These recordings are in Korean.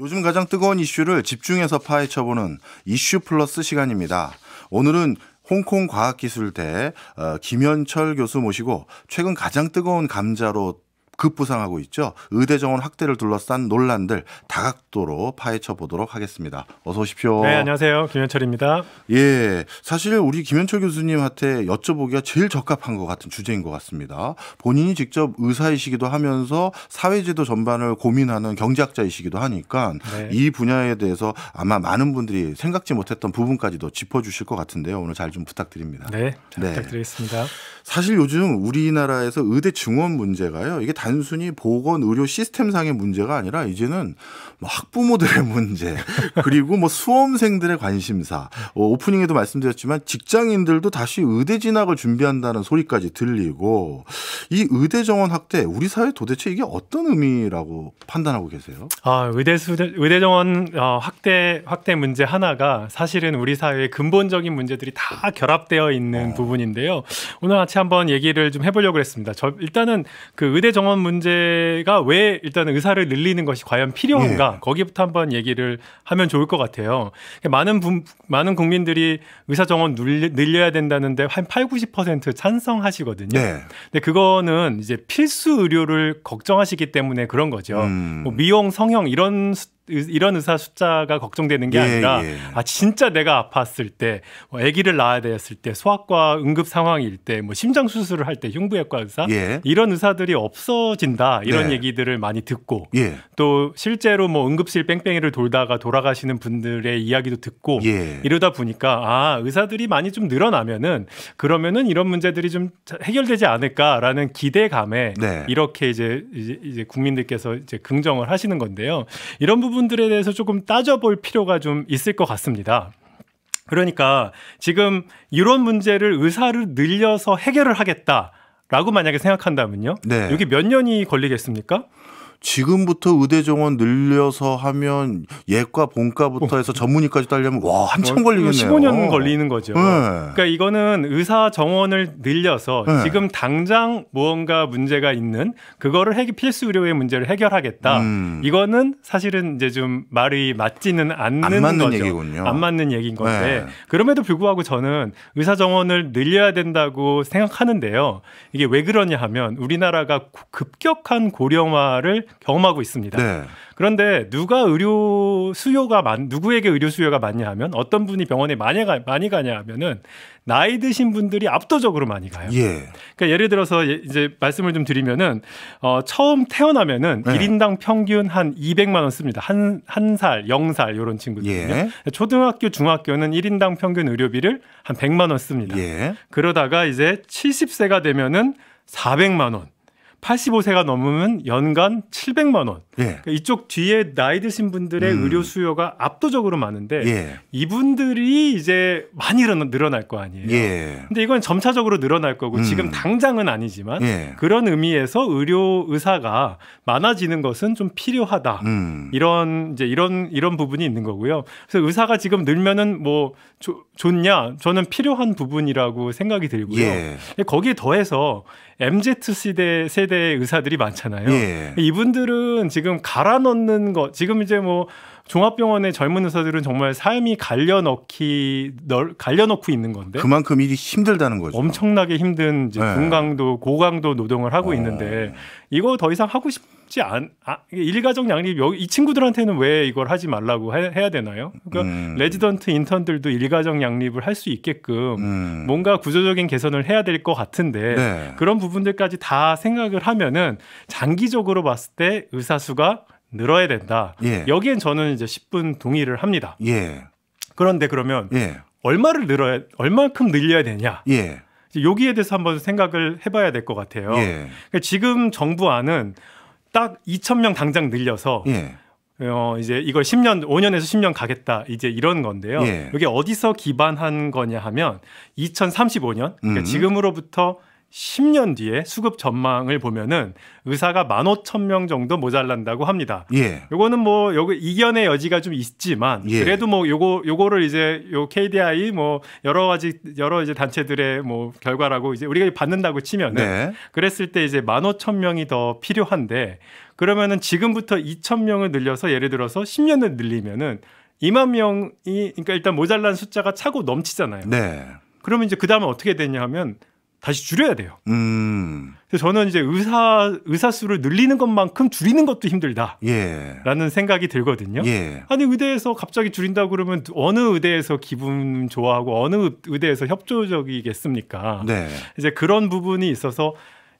요즘 가장 뜨거운 이슈를 집중해서 파헤쳐보는 이슈 플러스 시간입니다. 오늘은 홍콩 과학기술대 김현철 교수 모시고 최근 가장 뜨거운 감자로 급부상하고 있죠. 의대 정원 확대를 둘러싼 논란들 다각도로 파헤쳐 보도록 하겠습니다. 어서 오십시오. 네, 안녕하세요. 김현철입니다. 예, 사실 우리 김현철 교수님한테 여쭤보기가 제일 적합한 것 같은 주제인 것 같습니다. 본인이 직접 의사이시기도 하면서 사회제도 전반을 고민하는 경제학자이시기도 하니까 네. 이 분야에 대해서 아마 많은 분들이 생각지 못했던 부분까지도 짚어주실 것 같은데요. 오늘 잘 좀 부탁드립니다. 네, 잘 부탁드리겠습니다. 사실 요즘 우리나라에서 의대 증원 문제가요. 이게 단순히 보건 의료 시스템상의 문제가 아니라 이제는 뭐 학부모들의 문제 그리고 뭐 수험생들의 관심사 오프닝에도 말씀드렸지만 직장인들도 다시 의대 진학을 준비한다는 소리까지 들리고 이 의대 정원 확대 우리 사회 도대체 이게 어떤 의미라고 판단하고 계세요? 의대 정원 확대 문제 하나가 사실은 우리 사회의 근본적인 문제들이 다 결합되어 있는 부분인데요. 오늘 같이 한번 얘기를 좀 해보려고 했습니다. 일단은 그 의대 정원 문제가 왜 일단 의사를 늘리는 것이 과연 필요한가? 거기부터 한번 얘기를 하면 좋을 것 같아요. 많은 국민들이 의사 정원 늘려야 된다는데 한 80~90% 찬성하시거든요. 네. 근데 그거는 이제 필수 의료를 걱정하시기 때문에 그런 거죠. 뭐 미용, 성형 이런 의사 숫자가 걱정되는 게 아니라 진짜 내가 아팠을 때 아기를 낳아야 되었을 때 소아과 응급 상황일 때 뭐 심장 수술을 할 때 흉부외과 의사 이런 의사들이 없어진다 이런 얘기들을 많이 듣고 또 실제로 뭐 응급실 뺑뺑이를 돌다가 돌아가시는 분들의 이야기도 듣고 이러다 보니까 의사들이 많이 좀 늘어나면은 그러면은 이런 문제들이 좀 해결되지 않을까라는 기대감에 이렇게 이제 국민들께서 이제 긍정을 하시는 건데요. 이런 부분들에 대해서 조금 따져볼 필요가 좀 있을 것 같습니다. 그러니까 지금 이런 문제를 의사를 늘려서 해결을 하겠다라고 만약에 생각한다면요. 여기 몇 년이 걸리겠습니까? 지금부터 의대 정원 늘려서 하면 예과, 본과부터 해서 전문의까지 따려면 한참 걸리겠네요. 15년 걸리는 거죠. 그러니까 이거는 의사 정원을 늘려서 지금 당장 무언가 문제가 있는 그거를 필수 의료의 문제를 해결하겠다. 이거는 사실은 이제 좀 말이 맞지는 않는 안 맞는 거죠. 얘기군요. 안 맞는 얘기인 건데 그럼에도 불구하고 저는 의사 정원을 늘려야 된다고 생각하는데요. 이게 왜 그러냐 하면 우리나라가 급격한 고령화를 경험하고 있습니다. 그런데 누구에게 의료 수요가 많냐 하면 어떤 분이 병원에 많이 가냐 하면은 나이 드신 분들이 압도적으로 많이 가요. 그러니까 예를 들어서 이제 말씀을 좀 드리면은 처음 태어나면은 1인당 평균 한 200만 원 씁니다. 한 살, 0살 이런 친구들은요. 초등학교, 중학교는 1인당 평균 의료비를 한 100만 원 씁니다. 그러다가 이제 70세가 되면은 400만 원. 85세가 넘으면 연간 700만 원. 그러니까 이쪽 뒤에 나이 드신 분들의 의료 수요가 압도적으로 많은데 이분들이 이제 많이 늘어날 거 아니에요. 근데 이건 점차적으로 늘어날 거고 지금 당장은 아니지만 그런 의미에서 의사가 많아지는 것은 좀 필요하다. 이런 부분이 있는 거고요. 그래서 의사가 지금 늘면은 뭐 좋냐? 저는 필요한 부분이라고 생각이 들고요. 거기에 더해서 MZ 세대의 의사들이 많잖아요. 이분들은 지금 갈아 넣는 것, 지금 이제 뭐 종합병원의 젊은 의사들은 정말 삶이 갈려넣고 있는 건데 그만큼 일이 힘들다는 거죠. 엄청나게 힘든 이제 고강도 노동을 하고 있는데 이거 더 이상 하고 싶지 일가정 양립 이 친구들한테는 왜 이걸 하지 말라고 해야 되나요? 그러니까 레지던트 인턴들도 일가정 양립을 할 수 있게끔 뭔가 구조적인 개선을 해야 될 것 같은데 그런 부분들까지 다 생각을 하면은 장기적으로 봤을 때 의사 수가 늘어야 된다. 여기엔 저는 이제 10분 동의를 합니다. 그런데 그러면 얼마만큼 늘려야 되냐? 여기에 대해서 한번 생각을 해봐야 될 것 같아요. 그러니까 지금 정부안은 딱 2,000명 당장 늘려서 이제 이걸 5년에서 10년 가겠다 이제 이런 건데요. 이게 어디서 기반한 거냐 하면 2035년 그러니까 지금으로부터 10년 뒤에 수급 전망을 보면은 의사가 15,000명 정도 모자란다고 합니다. 예. 요거는 뭐 요거 이견의 여지가 좀 있지만 예. 그래도 뭐 요거를 이제 요 KDI 뭐 여러 이제 단체들의 뭐 결과라고 이제 우리가 받는다고 치면은 네. 그랬을 때 이제 15,000명이 더 필요한데 그러면은 지금부터 2,000명을 늘려서 예를 들어서 10년을 늘리면은 2만 명이 그러니까 일단 모자란 숫자가 차고 넘치잖아요. 네. 그러면 이제 그다음에 어떻게 되냐 하면 다시 줄여야 돼요. 그래서 저는 이제 의사 수를 늘리는 것만큼 줄이는 것도 힘들다라는 예. 생각이 들거든요. 예. 아니 의대에서 갑자기 줄인다고 그러면 어느 의대에서 기분 좋아하고 어느 의대에서 협조적이겠습니까? 네. 이제 그런 부분이 있어서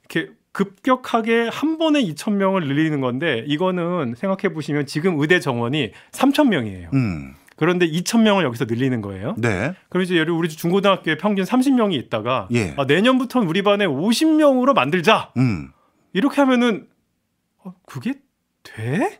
이렇게 급격하게 한 번에 2,000명을 늘리는 건데 이거는 생각해 보시면 지금 의대 정원이 3,000명이에요. 그런데 2,000명을 여기서 늘리는 거예요. 네. 그럼 이제 예를 우리 중고등학교에 평균 30명이 있다가 예. 내년부터는 우리 반에 50명으로 만들자. 이렇게 하면은 그게 돼?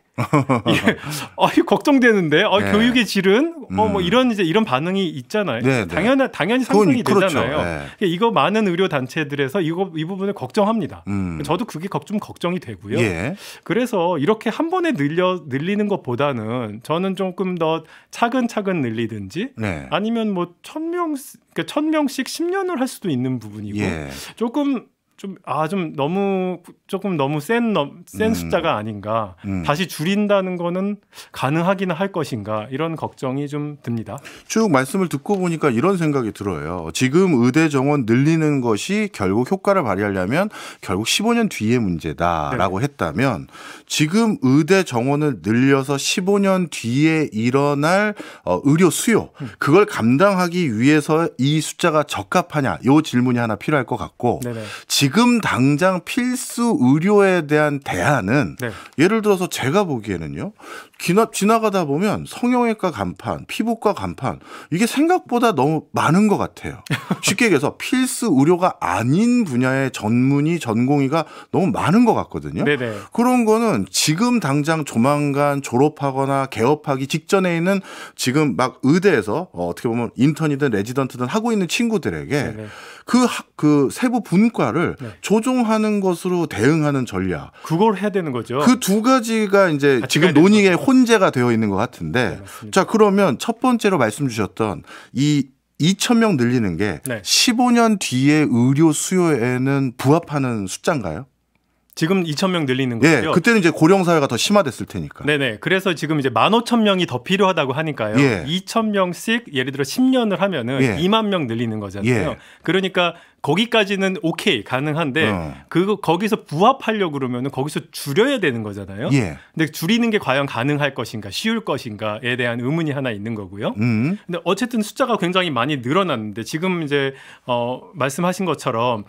이거 걱정되는데 네. 교육의 질은 뭐 이런 반응이 있잖아요. 네, 당연히 상승이 되잖아요. 그렇죠. 네. 이거 많은 의료 단체들에서 이 부분을 걱정합니다. 저도 그게 좀 걱정이 되고요. 예. 그래서 이렇게 한 번에 늘리는 것보다는 저는 조금 더 차근차근 늘리든지 네. 아니면 뭐 1,000명씩 10년을 할 수도 있는 부분이고 예. 조금 너무 센 숫자가 아닌가. 다시 줄인다는 거는 가능하기는 할 것인가. 이런 걱정이 좀 듭니다. 쭉 말씀을 듣고 보니까 이런 생각이 들어요. 지금 의대 정원 늘리는 것이 결국 효과를 발휘하려면 결국 15년 뒤의 문제다라고 했다면 지금 의대 정원을 늘려서 15년 뒤에 일어날 의료 수요 그걸 감당하기 위해서 이 숫자가 적합하냐. 이 질문이 하나 필요할 것 같고 네네. 지금 당장 필수 의료에 대한 대안은 네. 예를 들어서 제가 보기에는요. 지나가다 보면 성형외과 간판, 피부과 간판 이게 생각보다 너무 많은 것 같아요. 쉽게 얘기해서 필수 의료가 아닌 분야의 전공의가 너무 많은 것 같거든요. 네네. 그런 거는 지금 당장 조만간 졸업하거나 개업하기 직전에 있는 지금 막 의대에서 어떻게 보면 인턴이든 레지던트든 하고 있는 친구들에게 네네. 그 세부 분과를 네. 조종하는 것으로 대응하는 전략. 그걸 해야 되는 거죠. 그 두 가지가 이제 지금 논의에 혼재가 되어 있는 것 같은데. 네, 자, 그러면 첫 번째로 말씀 주셨던 이 2,000명 늘리는 게 네. 15년 뒤에 의료 수요에는 부합하는 숫자인가요? 지금 2,000명 늘리는 예, 거죠. 그때는 이제 고령 사회가 더 심화됐을 테니까. 네네. 그래서 지금 이제 15,000명이 더 필요하다고 하니까요. 예. 2,000명씩 예를 들어 10년을 하면은 예. 2만 명 늘리는 거잖아요. 예. 그러니까 거기까지는 오케이 가능한데 거기서 부합하려고 그러면은 거기서 줄여야 되는 거잖아요. 예. 근데 줄이는 게 과연 가능할 것인가, 쉬울 것인가에 대한 의문이 하나 있는 거고요. 근데 어쨌든 숫자가 굉장히 많이 늘어났는데 지금 이제 말씀하신 것처럼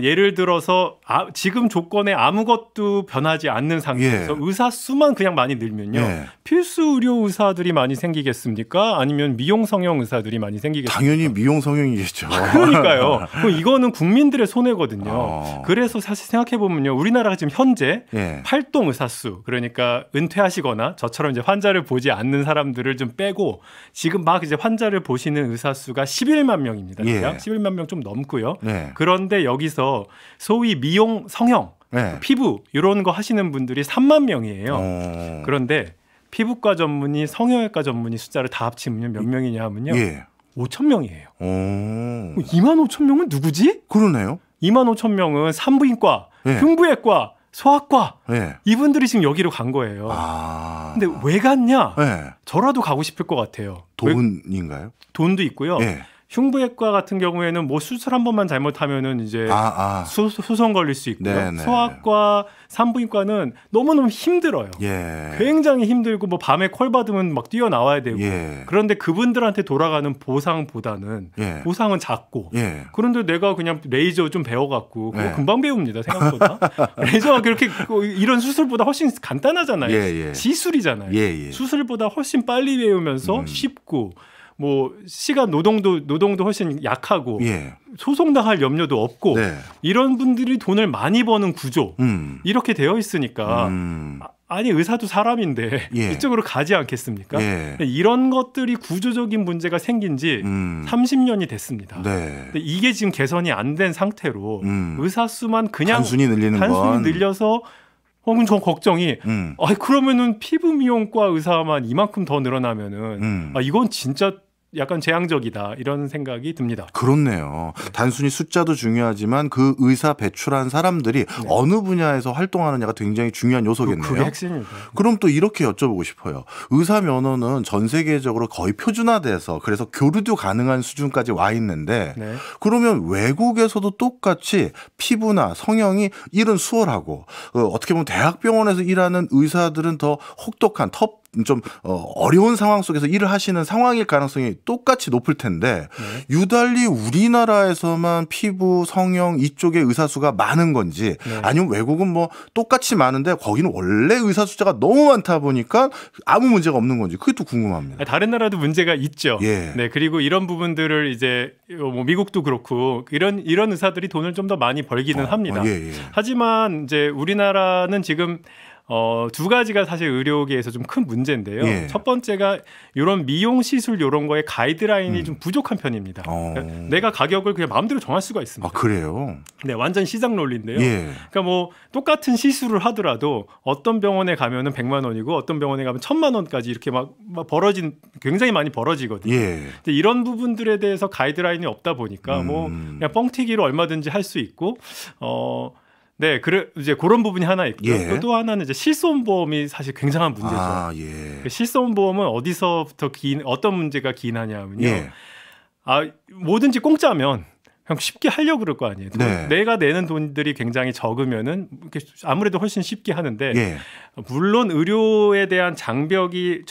예를 들어서 지금 조건에 아무것도 변하지 않는 상태에서 예. 의사 수만 그냥 많이 늘면요. 예. 필수 의료 의사들이 많이 생기겠습니까? 아니면 미용 성형 의사들이 많이 생기겠습니까? 당연히 미용 성형이겠죠. 그러니까요. 이거는 국민들의 손해거든요. 그래서 사실 생각해 보면요, 우리나라가 지금 현재 예. 활동 의사 수, 그러니까 은퇴하시거나 저처럼 이제 환자를 보지 않는 사람들을 좀 빼고 지금 막 이제 환자를 보시는 의사 수가 11만 명입니다. 예. 11만 명 좀 넘고요. 예. 그런데 여기서 소위 미용, 성형, 예. 피부 이런 거 하시는 분들이 3만 명이에요. 그런데 피부과 전문의, 성형외과 전문의 숫자를 다 합치면 몇 명이냐 하면요. 예. 5,000명이에요. 오. 2만 5천 명은 누구지? 그러네요. 2만 5천 명은 산부인과, 예. 흉부외과, 소아과 예. 이분들이 지금 여기로 간 거예요. 근데 왜 갔냐? 예. 저라도 가고 싶을 것 같아요. 돈인가요? 돈도 있고요. 예. 흉부외과 같은 경우에는 뭐 수술 한 번만 잘못하면은 이제 소송 걸릴 수 있고요. 네네. 소아과, 산부인과는 너무너무 힘들어요. 예. 굉장히 힘들고 뭐 밤에 콜 받으면 막 뛰어나와야 되고. 예. 그런데 그분들한테 돌아가는 보상보다는 예. 보상은 작고. 예. 그런데 내가 그냥 레이저 좀 배워갖고 그거 예. 금방 배웁니다. 생각보다. 레이저가 그렇게 이런 수술보다 훨씬 간단하잖아요. 예, 예. 지술이잖아요. 예, 예. 수술보다 훨씬 빨리 배우면서 쉽고 뭐 시간 노동도 훨씬 약하고 예. 소송당할 염려도 없고 네. 이런 분들이 돈을 많이 버는 구조 이렇게 되어 있으니까 아니 의사도 사람인데 예. 이쪽으로 가지 않겠습니까? 예. 이런 것들이 구조적인 문제가 생긴 지 30년이 됐습니다. 네. 근데 이게 지금 개선이 안 된 상태로 의사 수만 그냥 단순히 늘리는 건 늘려서 그럼 저 걱정이 그러면은 피부 미용과 의사만 이만큼 더 늘어나면은 이건 진짜 약간 재앙적이다 이런 생각이 듭니다. 그렇네요. 단순히 숫자도 중요하지만 그 의사 배출한 사람들이 어느 분야에서 활동하느냐가 굉장히 중요한 요소겠네요. 그게 핵심입니다. 그럼 또 이렇게 여쭤보고 싶어요. 의사 면허는 전 세계적으로 거의 표준화돼서 그래서 교류도 가능한 수준까지 와 있는데 네. 그러면 외국에서도 똑같이 피부나 성형이 일은 수월하고 어떻게 보면 대학병원에서 일하는 의사들은 더 혹독한 좀 어려운 상황 속에서 일을 하시는 상황일 가능성이 똑같이 높을 텐데 유달리 우리나라에서만 피부, 성형 이쪽의 의사 수가 많은 건지 아니면 외국은 뭐 똑같이 많은데 거기는 원래 의사 숫자가 너무 많다 보니까 아무 문제가 없는 건지 그게 또 궁금합니다. 다른 나라도 문제가 있죠. 예. 네, 그리고 이런 부분들을 이제 뭐 미국도 그렇고 이런 의사들이 돈을 좀 더 많이 벌기는 합니다. 예. 하지만 이제 우리나라는 지금 두 가지가 사실 의료계에서 좀 큰 문제인데요. 예. 첫 번째가 이런 미용 시술 이런 거에 가이드라인이 좀 부족한 편입니다. 그러니까 내가 가격을 그냥 마음대로 정할 수가 있습니다. 아, 그래요? 네, 완전 시장 논리인데요. 예. 그러니까 뭐 똑같은 시술을 하더라도 어떤 병원에 가면은 100만 원이고 어떤 병원에 가면 1000만 원까지 이렇게 막 굉장히 많이 벌어지거든요. 예. 근데 이런 부분들에 대해서 가이드라인이 없다 보니까 뭐 그냥 뻥튀기로 얼마든지 할 수 있고 네, 이제 그런 부분이 하나 있고요. 예. 또 하나는 이제 실손보험이 사실 굉장한 문제죠. 예. 실손보험은 어디서부터 어떤 문제가 기인하냐면요. 예. 뭐든지 공짜면 그냥 쉽게 하려고 그럴 거 아니에요. 네. 내가 내는 돈들이 굉장히 적으면은 아무래도 훨씬 쉽게 하는데 예. 물론 의료에 대한 장벽이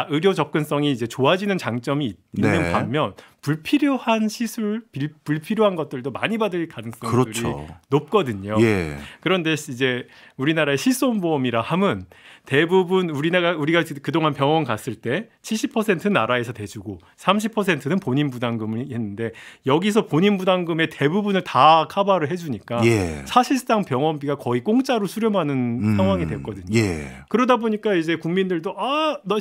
의료 접근성이 이제 좋아지는 장점이 있는 반면 불필요한 시술, 불필요한 것들도 많이 받을 가능성이 그렇죠. 높거든요. 예. 그런데 이제 우리나라의 실손보험이라 함은 대부분 우리가 그동안 병원 갔을 때 70%는 나라에서 대주고 30%는 본인 부담금을 했는데 여기서 본인 부담금의 대부분을 다 커버를 해주니까 사실상 병원비가 거의 공짜로 수렴하는 상황이 됐거든요. 그러다 보니까 이제 국민들도 나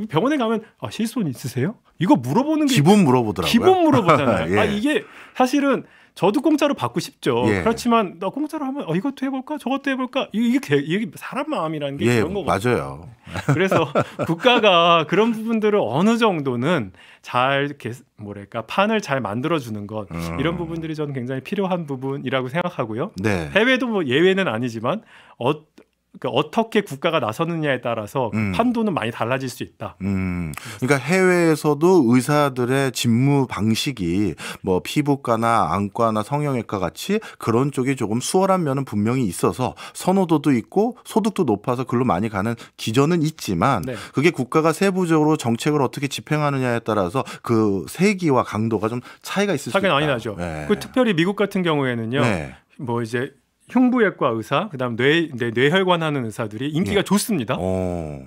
병원에 가면 실손 있으세요? 이거 물어보는 게 기본 물어보더라고요. 기본 물어보잖아요. 예. 이게 사실은 저도 공짜로 받고 싶죠. 그렇지만 나 공짜로 하면 이것도 해볼까 저것도 해볼까 이게 사람 마음이라는 게 그런 거거든요. 맞아요. 그래서 국가가 그런 부분들을 어느 정도는 잘 이렇게 판을 잘 만들어주는 것 이런 부분들이 저는 굉장히 필요한 부분이라고 생각하고요. 네. 해외도 뭐 예외는 아니지만 어떻게 국가가 나서느냐에 따라서 그 판도는 많이 달라질 수 있다. 그러니까 해외에서도 의사들의 직무 방식이 뭐 피부과나 안과나 성형외과 같이 그런 쪽이 조금 수월한 면은 분명히 있어서 선호도도 있고 소득도 높아서 글로 많이 가는 기전은 있지만 그게 국가가 세부적으로 정책을 어떻게 집행하느냐에 따라서 그 세기와 강도가 좀 차이가 있을 수 있다. 차이가 많이 나죠. 특별히 미국 같은 경우에는요. 뭐 이제 흉부외과 의사, 그다음 뇌혈관 하는 의사들이 인기가 좋습니다.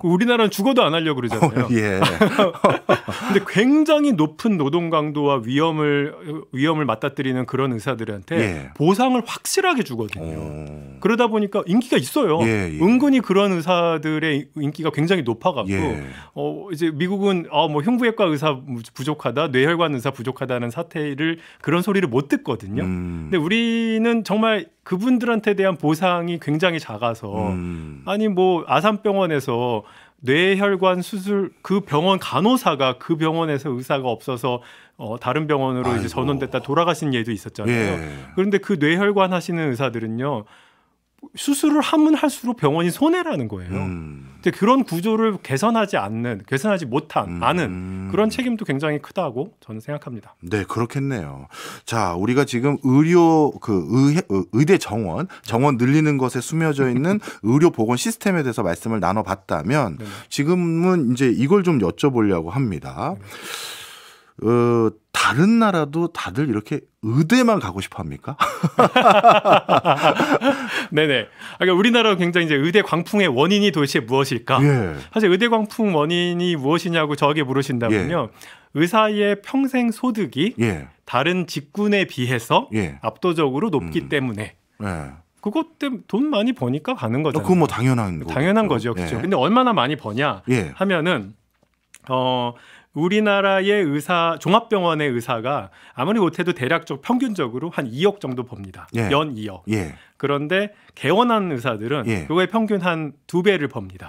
우리나라는 죽어도 안 하려고 그러잖아요. 근데 굉장히 높은 노동 강도와 위험을 맞닥뜨리는 그런 의사들한테 보상을 확실하게 주거든요. 그러다 보니까 인기가 있어요. 은근히 그런 의사들의 인기가 굉장히 높아갖고 이제 미국은 뭐 흉부외과 의사 부족하다, 뇌혈관 의사 부족하다는 그런 소리를 못 듣거든요. 근데 우리는 정말 그분들한테 대한 보상이 굉장히 작아서 아니 뭐 아산병원에서 뇌혈관 수술 그 병원 간호사가 그 병원에서 의사가 없어서 다른 병원으로 이제 전원됐다 돌아가신 예도 있었잖아요. 그런데 그 뇌혈관 하시는 의사들은요. 수술을 하면 할수록 병원이 손해라는 거예요. 근데 그런 구조를 개선하지 못한 그런 책임도 굉장히 크다고 저는 생각합니다. 네, 그렇겠네요. 자, 우리가 지금 의대 정원 늘리는 것에 숨겨져 있는 의료 보건 시스템에 대해서 말씀을 나눠봤다면 지금은 이제 이걸 좀 여쭤보려고 합니다. 다른 나라도 다들 이렇게 의대만 가고 싶어 합니까? 네네. 그러니까 우리나라가 굉장히 이제 의대 광풍의 원인이 도대체 무엇일까? 예. 사실 의대 광풍 원인이 무엇이냐고 저에게 물으신다면요. 의사의 평생 소득이 예. 다른 직군에 비해서 예. 압도적으로 높기 때문에 예. 그것 때문에 돈 많이 버니까 가는 거잖아요. 그건 뭐 당연한 거죠. 당연한 거죠. 그렇죠. 예. 근데 얼마나 많이 버냐 예. 하면은 우리나라의 의사 종합병원의 의사가 아무리 못해도 대략적 평균적으로 한 2억 정도 법니다. 예. 연 2억. 예. 그런데 개원한 의사들은 예. 그거의 평균 한 2배를 법니다.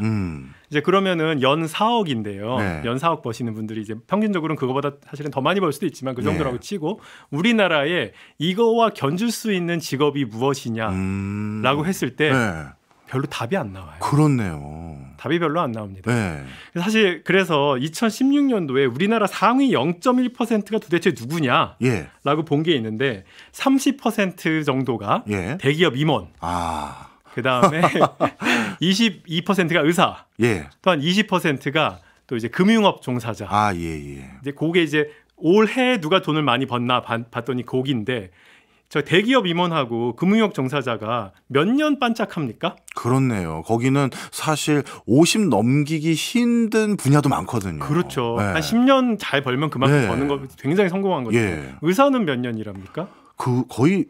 이제 그러면은 연 4억인데요. 네. 연 4억 버시는 분들이 이제 평균적으로는 그거보다 사실은 더 많이 벌 수도 있지만 그 정도라고 네. 치고 우리나라에 이거와 견줄 수 있는 직업이 무엇이냐라고 했을 때 네. 별로 답이 안 나와요. 그렇네요. 답이 별로 안 나옵니다. 네. 사실 그래서 2016년도에 우리나라 상위 0.1%가 도대체 누구냐라고 예. 본 게 있는데 30% 정도가 예. 대기업 임원, 아. 그다음에 22%가 의사, 예. 또한 20%가 또 이제 금융업 종사자. 아, 예, 예. 이제 그게 이제 올해 누가 돈을 많이 벌나 봤더니 거기인데 저 대기업 임원하고 금융업 종사자가 몇 년 반짝합니까? 그렇네요. 거기는 사실 50 넘기기 힘든 분야도 많거든요. 그렇죠. 네. 한 10년 잘 벌면 그만큼 네. 버는 거 굉장히 성공한 거죠. 예. 의사는 몇 년이랍니까? 거의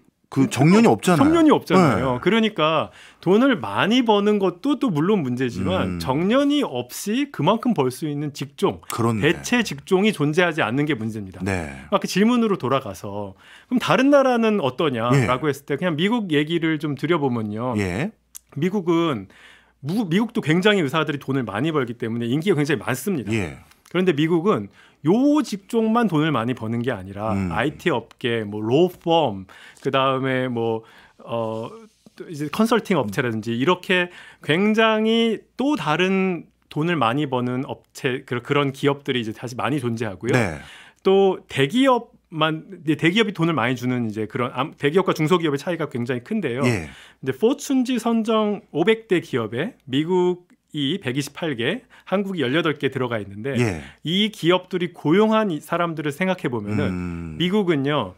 정년이 없잖아요. 정년이 없잖아요. 네. 그러니까 돈을 많이 버는 것도 또 물론 문제지만 정년이 없이 그만큼 벌 수 있는 직종, 그렇네. 대체 직종이 존재하지 않는 게 문제입니다. 네. 아까 질문으로 돌아가서 그럼 다른 나라는 어떠냐라고 예. 했을 때 그냥 미국 얘기를 좀 드려보면요. 예. 미국도 굉장히 의사들이 돈을 많이 벌기 때문에 인기가 굉장히 많습니다. 예. 그런데 미국은 요 직종만 돈을 많이 버는 게 아니라 IT 업계, 뭐 로펌, 그 다음에 뭐 또 이제 컨설팅 업체라든지 이렇게 굉장히 또 다른 돈을 많이 버는 업체 그런 기업들이 이제 다시 많이 존재하고요. 네. 또 대기업이 돈을 많이 주는 이제 그런 대기업과 중소기업의 차이가 굉장히 큰데요. 예. 근데 포춘지 선정 500대 기업에 미국이 128개, 한국이 18개 들어가 있는데 예. 이 기업들이 고용한 이 사람들을 생각해 보면은 미국은요.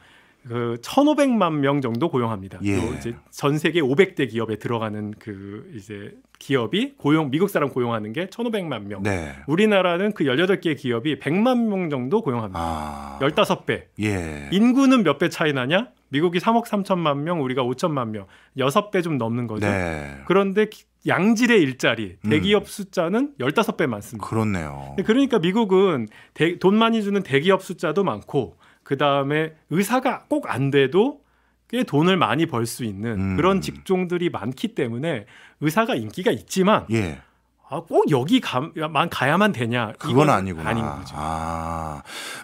1,500만 명 정도 고용합니다. 예. 이제 전 세계 500대 기업에 들어가는 그 이제 기업이 미국 사람 고용하는 게 1,500만 명. 네. 우리나라는 그 18개 기업이 100만 명 정도 고용합니다. 아. 15배. 예. 인구는 몇 배 차이 나냐? 미국이 3억 3천만 명, 우리가 5천만 명. 6배 좀 넘는 거죠. 네. 그런데 양질의 일자리, 대기업 숫자는 15배 많습니다. 그렇네요. 그러니까 미국은 돈 많이 주는 대기업 숫자도 많고 그다음에 의사가 꼭 안 돼도 꽤 돈을 많이 벌 수 있는 그런 직종들이 많기 때문에 의사가 인기가 있지만 예. 꼭 여기만 가야만 되냐? 그건 아니구나. 아닌 거죠.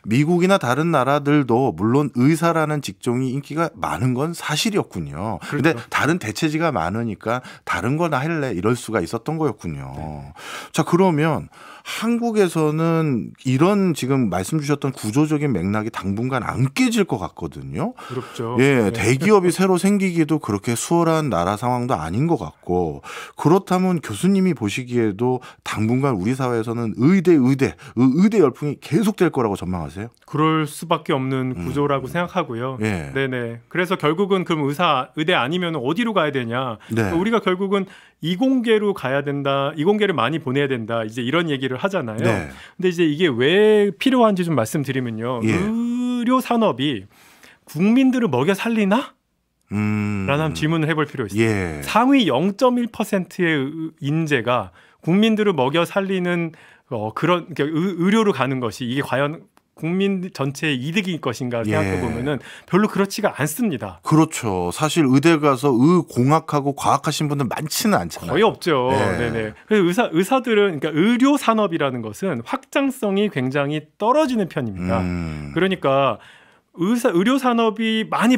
미국이나 다른 나라들도 물론 의사라는 직종이 인기가 많은 건 사실이었군요. 그런데 그렇죠. 다른 대체지가 많으니까 다른 거나 할래 이럴 수가 있었던 거였군요. 네. 자, 그러면 한국에서는 이런 지금 말씀 주셨던 구조적인 맥락이 당분간 안 깨질 것 같거든요. 그렇죠. 예, 대기업이 새로 생기기도 그렇게 수월한 나라 상황도 아닌 것 같고 그렇다면 교수님이 보시기에도 당분간 우리 사회에서는 의대 열풍이 계속될 거라고 전망하세요? 그럴 수밖에 없는 구조라고 생각하고요. 예. 네네. 그래서 결국은 그럼 의대 아니면 어디로 가야 되냐? 네. 우리가 결국은 이공계로 가야 된다. 이공계를 많이 보내야 된다. 이제 이런 얘기를 하잖아요. 네. 근데 이제 이게 왜 필요한지 좀 말씀드리면요. 예. 의료 산업이 국민들을 먹여 살리나? 라는 한번 질문을 해볼 필요가 있습니다. 예. 상위 0.1%의 인재가 국민들을 먹여 살리는 그런 그러니까 의료로 가는 것이 이게 과연 국민 전체의 이득일 것인가 생각해 보면은 별로 그렇지가 않습니다. 그렇죠. 사실 의대 가서 의공학하고 과학하신 분들 많지는 않잖아요. 거의 없죠. 네. 네네. 그래서 의사들은 그러니까 의료 산업이라는 것은 확장성이 굉장히 떨어지는 편입니다. 그러니까 의료 산업이 많이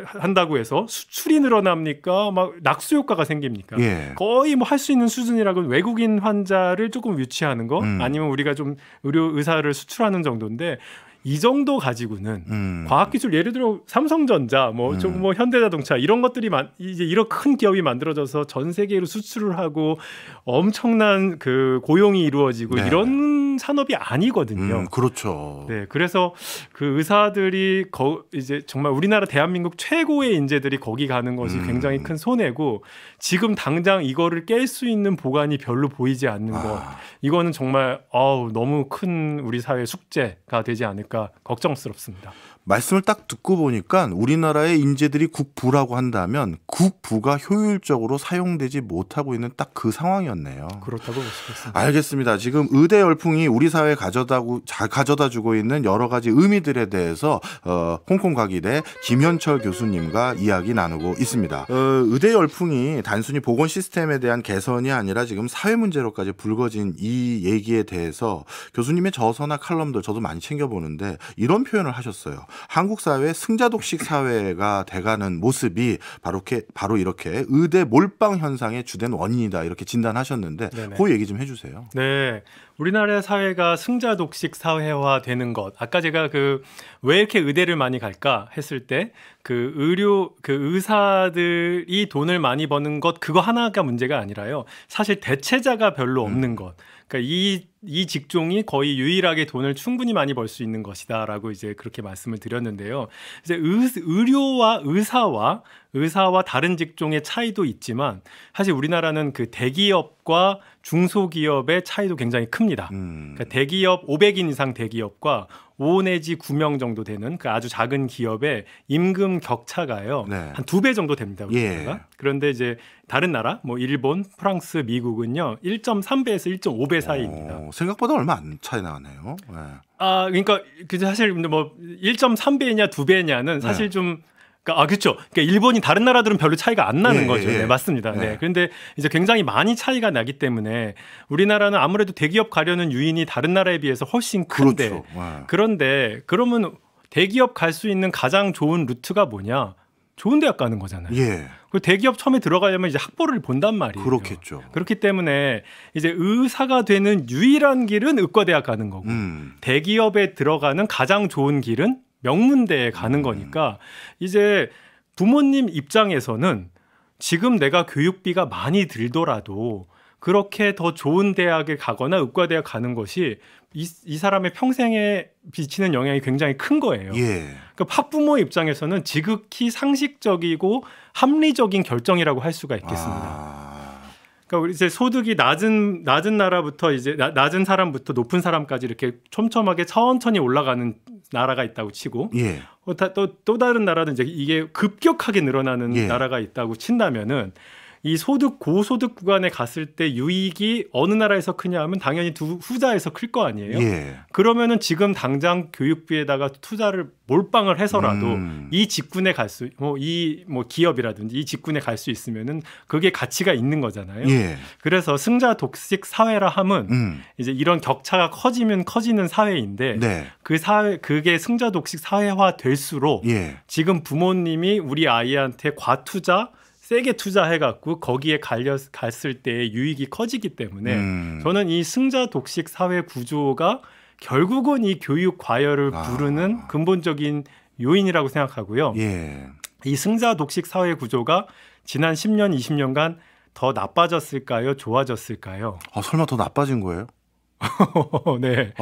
한다고 해서 수출이 늘어납니까? 막 낙수 효과가 생깁니까? 예. 거의 뭐 할 수 있는 수준이라고는 외국인 환자를 조금 유치하는 거 아니면 우리가 좀 의사를 수출하는 정도인데 이 정도 가지고는 과학기술 예를 들어 삼성전자 뭐 현대자동차 이런 것들이 이제 이런 큰 기업이 만들어져서 전 세계로 수출을 하고 엄청난 그 고용이 이루어지고 네. 이런 큰 산업이 아니거든요. 그렇죠. 네, 그래서 그 의사들이 이제 정말 우리나라 대한민국 최고의 인재들이 거기 가는 것이 굉장히 큰 손해고 지금 당장 이거를 깰 수 있는 보관이 별로 보이지 않는 것. 이거는 정말 너무 큰 우리 사회 숙제가 되지 않을까 걱정스럽습니다. 말씀을 딱 듣고 보니까 우리나라의 인재들이 국부라고 한다면 국부가 효율적으로 사용되지 못하고 있는 딱 그 상황이었네요. 그렇다고 볼 수 있습니다. 알겠습니다. 지금 의대 열풍이 우리 사회에 가져다 주고 있는 여러 가지 의미들에 대해서 홍콩 과기대 김현철 교수님과 이야기 나누고 있습니다. 의대 열풍이 단순히 보건 시스템에 대한 개선이 아니라 지금 사회 문제로까지 불거진 이 얘기에 대해서 교수님의 저서나 칼럼들 저도 많이 챙겨보는데 이런 표현을 하셨어요. 한국 사회의 승자독식 사회가 돼가는 모습이 바로 이렇게 의대 몰빵 현상의 주된 원인이다 이렇게 진단하셨는데 그 얘기 좀 해주세요. 네, 우리나라 사회가 승자독식 사회화 되는 것. 아까 제가 왜 이렇게 의대를 많이 갈까 했을 때 의사들이 돈을 많이 버는 것 그거 하나가 문제가 아니라요. 사실 대체자가 별로 없는 것. 그러니까 이 직종이 거의 유일하게 돈을 충분히 많이 벌 수 있는 것이다라고 이제 그렇게 말씀을 드렸는데요. 이제 의료와 의사와 다른 직종의 차이도 있지만 사실 우리나라는 그 대기업과 중소기업의 차이도 굉장히 큽니다. 그러니까 대기업 500인 이상 대기업과 5 내지 9명 정도 되는 그 아주 작은 기업의 임금 격차가요. 한 2배 정도 됩니다. 우리나라가. 그런데 이제 다른 나라, 뭐 일본, 프랑스, 미국은요 1.3배에서 1.5배 사이입니다. 생각보다 얼마 안 차이 나네요. 네. 그러니까 사실 뭐 1.3배냐 2배냐는 사실 좀 그렇죠. 그러니까 일본이 다른 나라들은 별로 차이가 안 나는 거죠. 네, 맞습니다. 네. 그런데 이제 굉장히 많이 차이가 나기 때문에 우리나라는 아무래도 대기업 가려는 유인이 다른 나라에 비해서 훨씬 큰데 그렇죠. 그런데 그러면 대기업 갈 수 있는 가장 좋은 루트가 뭐냐? 좋은 대학 가는 거잖아요. 그 대기업 처음에 들어가려면 이제 학벌을 본단 말이에요. 그렇겠죠. 그렇기 때문에 이제 의사가 되는 유일한 길은 의과대학 가는 거고 대기업에 들어가는 가장 좋은 길은 명문대에 가는 거니까 이제 부모님 입장에서는 지금 내가 교육비가 많이 들더라도 그렇게 더 좋은 대학에 가거나 의과대학 가는 것이 이 사람의 평생에 미치는 영향이 굉장히 큰 거예요. 그러니까 학부모 입장에서는 지극히 상식적이고 합리적인 결정이라고 할 수가 있겠습니다. 그러니까 우리 이제 소득이 낮은 나라부터 이제 낮은 사람부터 높은 사람까지 이렇게 촘촘하게 천천히 올라가는 나라가 있다고 치고 또 다른 나라는 이제 이게 급격하게 늘어나는 나라가 있다고 친다면은 이 고소득 구간에 갔을 때 유익이 어느 나라에서 크냐 하면 당연히 후자에서 클 거 아니에요. 그러면은 지금 당장 교육비에다가 투자를 몰빵을 해서라도 이 직군에 기업이라든지 이 직군에 갈 수 있으면은 그게 가치가 있는 거잖아요. 그래서 승자 독식 사회라 함은 이제 이런 격차가 커지면 커지는 사회인데 그게 승자 독식 사회화 될수록 지금 부모님이 우리 아이한테 과투자 세게 투자해갖고 거기에 갔을 때의 유익이 커지기 때문에 저는 이 승자 독식 사회 구조가 결국은 이 교육 과열을 부르는 근본적인 요인이라고 생각하고요. 이 승자 독식 사회 구조가 지난 10년, 20년간 더 나빠졌을까요? 좋아졌을까요? 설마 더 나빠진 거예요? 네.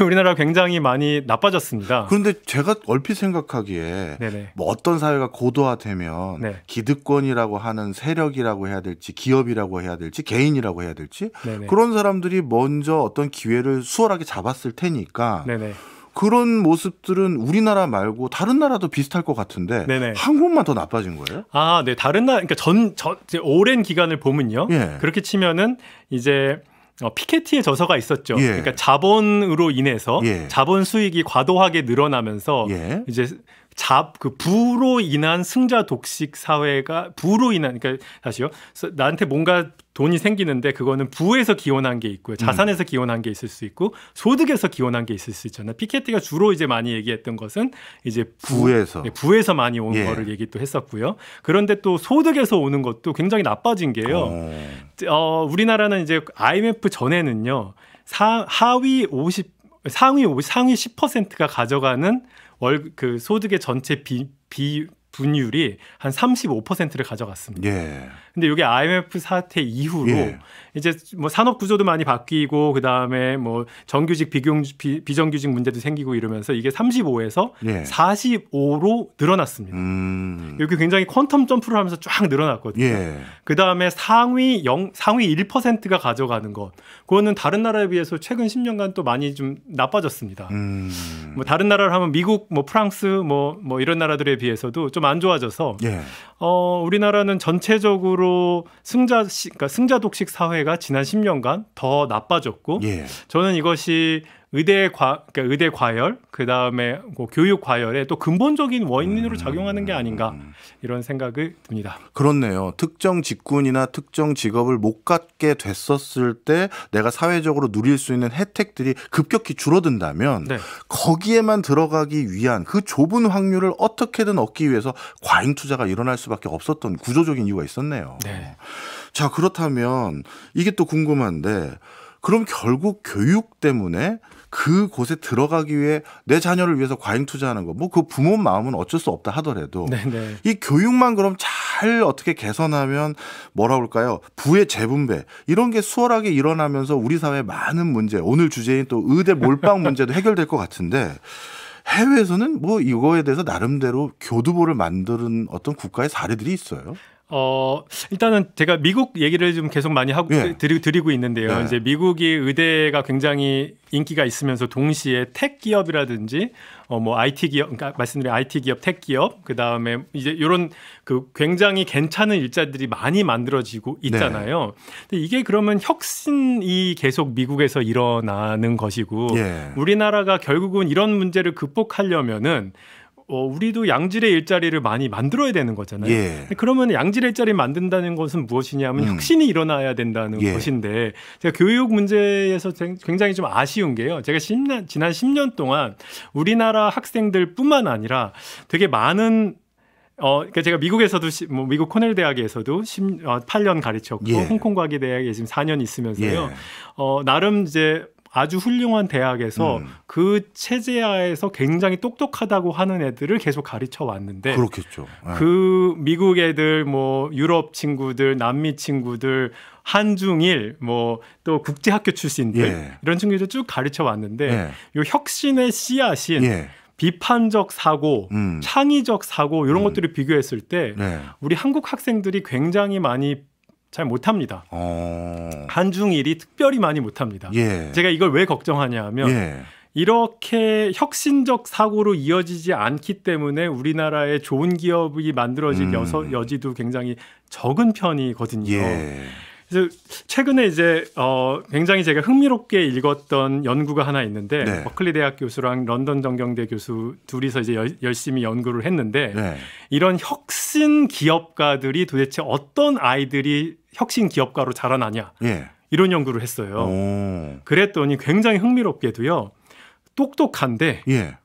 우리나라 굉장히 많이 나빠졌습니다. 그런데 제가 얼핏 생각하기에 뭐 어떤 사회가 고도화되면 기득권이라고 하는 세력이라고 해야 될지 기업이라고 해야 될지 개인이라고 해야 될지 그런 사람들이 먼저 어떤 기회를 수월하게 잡았을 테니까 그런 모습들은 우리나라 말고 다른 나라도 비슷할 것 같은데 한국만 더 나빠진 거예요? 네. 다른 나라 그러니까 오랜 기간을 보면요. 그렇게 치면은 이제 피케티의 저서가 있었죠. 그러니까 자본으로 인해서 자본 수익이 과도하게 늘어나면서 이제 부로 인한 승자 독식 사회가 그러니까 다시요. 나한테 뭔가 돈이 생기는데 그거는 부에서 기원한 게 있고요. 자산에서 기원한 게 있을 수 있고 소득에서 기원한 게 있을 수 있잖아요. 피케티가 주로 이제 많이 얘기했던 것은 이제 부에서 많이 온 거를 얘기 또 했었고요. 그런데 또 소득에서 오는 것도 굉장히 나빠진 게요. 우리나라는 이제 IMF 전에는요. 상위 10%가 가져가는 소득의 전체 분율이 한 35%를 가져갔습니다. 예. 근데 이게 IMF 사태 이후로 예. 이제 뭐 산업 구조도 많이 바뀌고 그다음에 뭐 정규직 비정규직 문제도 생기고 이러면서 이게 35에서 예. 45로 늘어났습니다. 이렇게 굉장히 퀀텀 점프를 하면서 쫙 늘어났거든요. 예. 그다음에 상위 1%가 가져가는 것. 그거는 다른 나라에 비해서 최근 10년간 또 많이 좀 나빠졌습니다. 뭐 다른 나라를 하면 미국, 뭐 프랑스, 뭐 이런 나라들에 비해서도 좀 안 좋아져서 예. 우리나라는 전체적으로 그러니까 승자독식 사회가 지난 10년간 더 나빠졌고 예. 저는 이것이 그러니까 의대 과열, 그 다음에 뭐 교육 과열에 또 근본적인 원인으로 작용하는 게 아닌가 이런 생각을 듭니다. 그렇네요. 특정 직군이나 특정 직업을 못 갖게 됐었을 때 내가 사회적으로 누릴 수 있는 혜택들이 급격히 줄어든다면 네. 거기에만 들어가기 위한 그 좁은 확률을 어떻게든 얻기 위해서 과잉 투자가 일어날 수밖에 없었던 구조적인 이유가 있었네요. 네. 자, 그렇다면 이게 또 궁금한데 그럼 결국 교육 때문에 그곳에 들어가기 위해 내 자녀를 위해서 과잉 투자하는 거, 뭐 그 부모 마음은 어쩔 수 없다 하더라도 네네. 이 교육만 그럼 잘 어떻게 개선하면 뭐라 그럴까요? 부의 재분배 이런 게 수월하게 일어나면서 우리 사회의 많은 문제, 오늘 주제인 또 의대 몰빵 문제도 해결될 것 같은데 해외에서는 뭐 이거에 대해서 나름대로 교두보를 만드는 어떤 국가의 사례들이 있어요? 일단은 제가 미국 얘기를 좀 계속 많이 하고 예. 드리고 있는데요. 네. 이제 미국이 의대가 굉장히 인기가 있으면서 동시에 택 기업이라든지 뭐 IT 기업, 그러니까 말씀드린 IT 기업, 택 기업, 그 다음에 이제 이런 그 굉장히 괜찮은 일자들이 많이 만들어지고 있잖아요. 근데 이게 그러면 혁신이 계속 미국에서 일어나는 것이고 예. 우리나라가 결국은 이런 문제를 극복하려면은 우리도 양질의 일자리를 많이 만들어야 되는 거잖아요. 예. 그러면 양질의 일자리를 만든다는 것은 무엇이냐면 혁신이 일어나야 된다는 예. 것인데 제가 교육 문제에서 굉장히 좀 아쉬운 게요. 제가 지난 10년 동안 우리나라 학생들뿐만 아니라 되게 많은 그러니까 제가 미국에서도 미국 코넬 대학에서도 8년 가르쳤고 예. 홍콩 과기 대학에 지금 4년 있으면서요. 예. 나름 이제 아주 훌륭한 대학에서 그 체제하에서 굉장히 똑똑하다고 하는 애들을 계속 가르쳐 왔는데 그렇겠죠. 네. 그 미국 애들 뭐 유럽 친구들, 남미 친구들, 한중일 뭐 또 국제학교 출신들 예. 이런 친구들 쭉 가르쳐 왔는데 예. 이 혁신의 씨앗인 예. 비판적 사고, 창의적 사고 이런 것들을 비교했을 때 네. 우리 한국 학생들이 굉장히 많이 잘 못합니다. 한중일이 특별히 많이 못합니다. 예. 제가 이걸 왜 걱정하냐 하면 예. 이렇게 혁신적 사고로 이어지지 않기 때문에 우리나라의 좋은 기업이 만들어질 여지도 굉장히 적은 편이거든요. 예. 그래서 최근에 이제 굉장히 제가 흥미롭게 읽었던 연구가 하나 있는데 네. 버클리 대학 교수랑 런던 정경대 교수 둘이서 이제 열심히 연구를 했는데 네. 이런 혁신 기업가들이 도대체 어떤 아이들이 혁신 기업가로 자라나냐 예. 이런 연구를 했어요. 오. 그랬더니 굉장히 흥미롭게도요. 똑똑한데 예.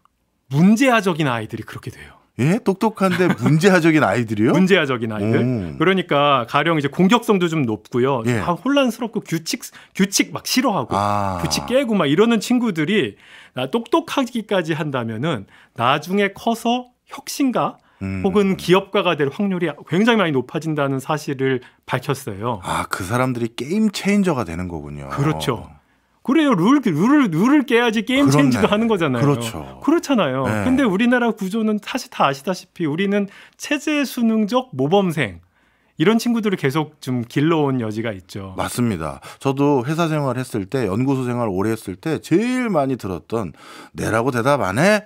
문제아적인 아이들이 그렇게 돼요. 예? 똑똑한데 문제아적인 아이들이요? 문제아적인 아이들. 그러니까 가령 이제 공격성도 좀 높고요. 예. 혼란스럽고 규칙 막 싫어하고 규칙 깨고 막 이러는 친구들이 똑똑하기까지 한다면은 나중에 커서 혁신가 혹은 기업가가 될 확률이 굉장히 많이 높아진다는 사실을 밝혔어요. 그 사람들이 게임 체인저가 되는 거군요. 그렇죠. 그래요. 룰을 깨야지 게임 그렇네. 체인지도 하는 거잖아요. 그렇죠. 그렇잖아요. 네. 근데 우리나라 구조는 사실 다 아시다시피 우리는 체제 수능적 모범생 이런 친구들을 계속 좀 길러온 여지가 있죠. 맞습니다. 저도 회사 생활 했을 때 연구소 생활 오래 했을 때 제일 많이 들었던 내라고 대답 안 해?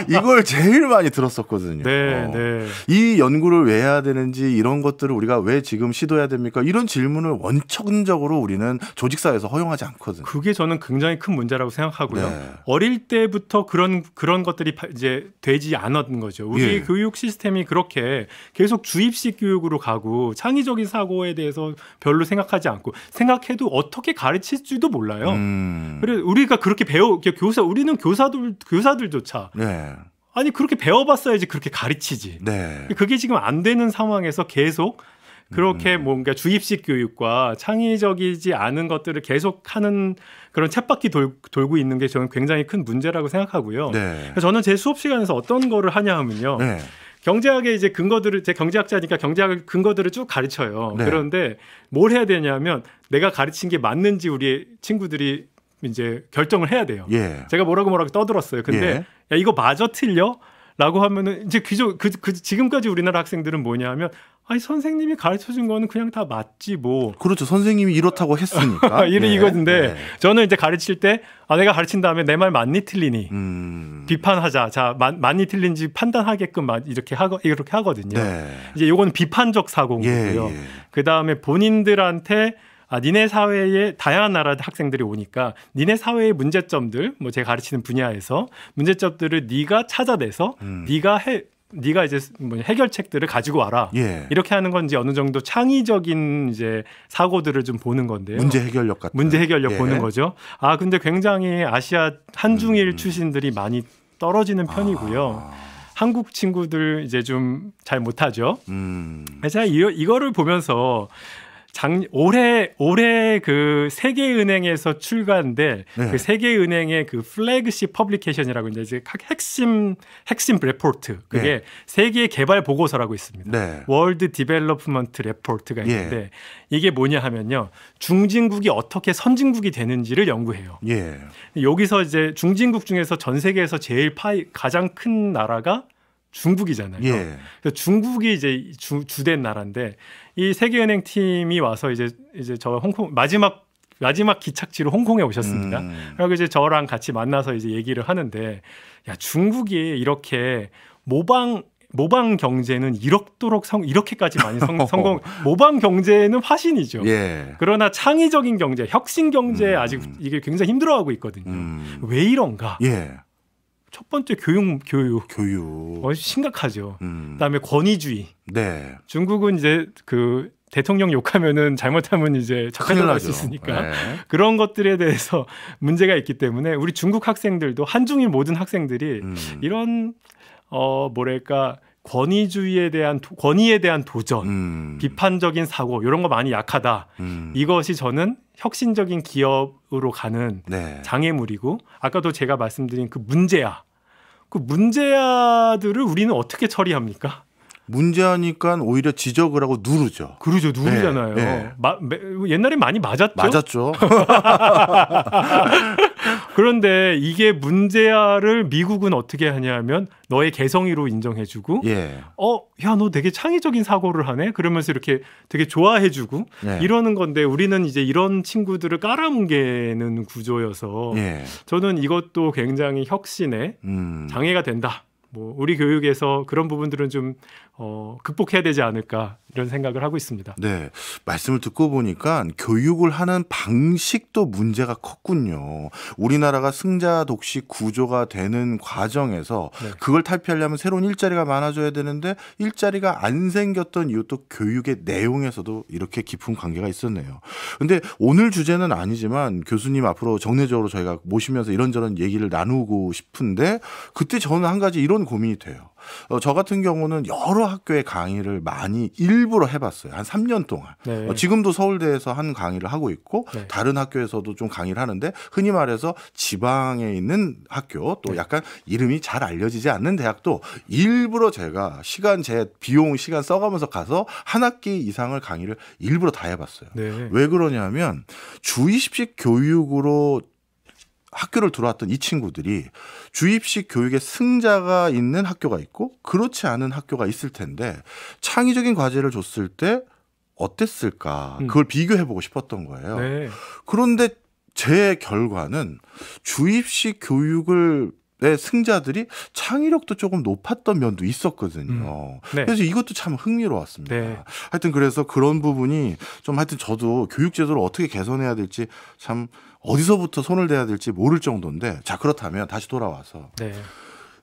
이걸 제일 많이 들었었거든요. 네, 네. 이 연구를 왜 해야 되는지 이런 것들을 우리가 왜 지금 시도해야 됩니까? 이런 질문을 원천적으로 우리는 조직사회에서 허용하지 않거든요. 그게 저는 굉장히 큰 문제라고 생각하고요. 네. 어릴 때부터 그런 것들이 이제 되지 않았던 거죠. 우리 예. 교육 시스템이 그렇게 계속 주입식 교육으로 가고 창의적인 사고에 대해서 별로 생각하지 않고 생각해도 어떻게 가르칠지도 몰라요. 그래서 우리가 그렇게 우리는 교사들조차 네. 아니 그렇게 배워봤어야지 그렇게 가르치지. 네. 그게 지금 안 되는 상황에서 계속 그렇게 뭔가 주입식 교육과 창의적이지 않은 것들을 계속하는 그런 쳇바퀴 돌고 있는 게 저는 굉장히 큰 문제라고 생각하고요. 네. 저는 제 수업 시간에서 어떤 거를 하냐 하면요. 네. 경제학의 이제 근거들을 제 경제학자니까 경제학 근거들을 쭉 가르쳐요. 네. 그런데 뭘 해야 되냐면 내가 가르친 게 맞는지 우리 친구들이 이제 결정을 해야 돼요. 예. 제가 뭐라고 떠들었어요. 근데 예. 야 이거 마저 틀려? 라고 하면은 이제 지금까지 우리나라 학생들은 뭐냐 하면 아니 선생님이 가르쳐 준 거는 그냥 다 맞지 뭐. 그렇죠. 선생님이 이렇다고 했으니까. 이거인데 예. 저는 이제 가르칠 때 내가 가르친 다음에 내 말 맞니 틀리니 비판하자. 자 맞니 틀린지 판단하게끔 이렇게 하거든요. 네. 이제 요거는 비판적 사고인 거고요. 예. 그 다음에 본인들한테 니네 사회에 다양한 나라 학생들이 오니까 니네 사회의 문제점들, 뭐 제가 가르치는 분야에서 문제점들을 네가 찾아내서 네가 이제 뭐 해결책들을 가지고 와라. 예. 이렇게 하는 건 이제 어느 정도 창의적인 이제 사고들을 좀 보는 건데요. 문제 해결력 같은. 문제 해결력 예. 보는 거죠. 근데 굉장히 아시아 한중일 출신들이 많이 떨어지는 편이고요. 한국 친구들 이제 좀 잘 못하죠. 제가 이거를 보면서 올해 그 세계은행에서 출간된 네. 그 세계은행의 그 플래그십 퍼블리케이션이라고 이제 핵심 레포트 그게 네. 세계 개발 보고서라고 있습니다. 네. 월드 디벨롭먼트 레포트가 있는데 예. 이게 뭐냐 하면요. 중진국이 어떻게 선진국이 되는지를 연구해요. 예. 여기서 이제 중진국 중에서 전 세계에서 제일 가장 큰 나라가 중국이잖아요. 예. 그래서 중국이 이제 주된 나라인데 이 세계은행 팀이 와서 이제 저 홍콩 마지막 기착지로 홍콩에 오셨습니다. 그리고 이제 저랑 같이 만나서 이제 얘기를 하는데 야 중국이 이렇게 모방 경제는 이렇게까지 많이 성공 모방 경제는 화신이죠. 예. 그러나 창의적인 경제, 혁신 경제 아직 이게 굉장히 힘들어하고 있거든요. 왜 이런가? 예. 첫 번째 교육. 심각하죠. 그다음에 권위주의. 네. 중국은 이제 그 대통령 욕하면은 잘못하면 이제 적발될 수 있으니까 네. 그런 것들에 대해서 문제가 있기 때문에 우리 중국 학생들도 한중일 모든 학생들이 이런 뭐랄까 권위에 대한 도전, 비판적인 사고 이런 거 많이 약하다. 이것이 저는 혁신적인 기업으로 가는 네. 장애물이고 아까도 제가 말씀드린 그 문제아들을 우리는 어떻게 처리합니까? 문제하니까 오히려 지적을 하고 누르죠. 그러죠. 누르잖아요. 네. 옛날에 많이 맞았죠. 맞았죠. 그런데 이게 문제아를 미국은 어떻게 하냐면 너의 개성이로 인정해주고 예. 야, 너 되게 창의적인 사고를 하네? 그러면서 이렇게 되게 좋아해주고 네. 이러는 건데 우리는 이제 이런 친구들을 깔아뭉개는 구조여서 예. 저는 이것도 굉장히 혁신에 장애가 된다. 뭐 우리 교육에서 그런 부분들은 좀 극복해야 되지 않을까 이런 생각을 하고 있습니다. 네, 말씀을 듣고 보니까 교육을 하는 방식도 문제가 컸군요. 우리나라가 승자 독식 구조가 되는 과정에서 네. 그걸 탈피하려면 새로운 일자리가 많아져야 되는데 일자리가 안 생겼던 이유도 교육의 내용에서도 이렇게 깊은 관계가 있었네요. 근데 오늘 주제는 아니지만 교수님 앞으로 정례적으로 저희가 모시면서 이런저런 얘기를 나누고 싶은데 그때 저는 한 가지 이런 고민이 돼요. 저 같은 경우는 여러 학교의 강의를 많이 일부러 해봤어요. 한 3년 동안. 네. 지금도 서울대에서 한 강의를 하고 있고 네. 다른 학교에서도 좀 강의를 하는데 흔히 말해서 지방에 있는 학교 또 약간 이름이 잘 알려지지 않는 대학도 일부러 제가 제 비용 시간 써가면서 가서 한 학기 이상을 강의를 일부러 다 해봤어요. 네. 왜 그러냐면 주입식 교육으로 학교를 들어왔던 이 친구들이 주입식 교육의 승자가 있는 학교가 있고 그렇지 않은 학교가 있을 텐데 창의적인 과제를 줬을 때 어땠을까 그걸 비교해보고 싶었던 거예요. 네. 그런데 제 결과는 주입식 교육의 승자들이 창의력도 조금 높았던 면도 있었거든요. 네. 그래서 이것도 참 흥미로웠습니다. 네. 하여튼 그래서 그런 부분이 좀 하여튼 저도 교육제도를 어떻게 개선해야 될지 참 어디서부터 손을 대야 될지 모를 정도인데 자 그렇다면 다시 돌아와서 네.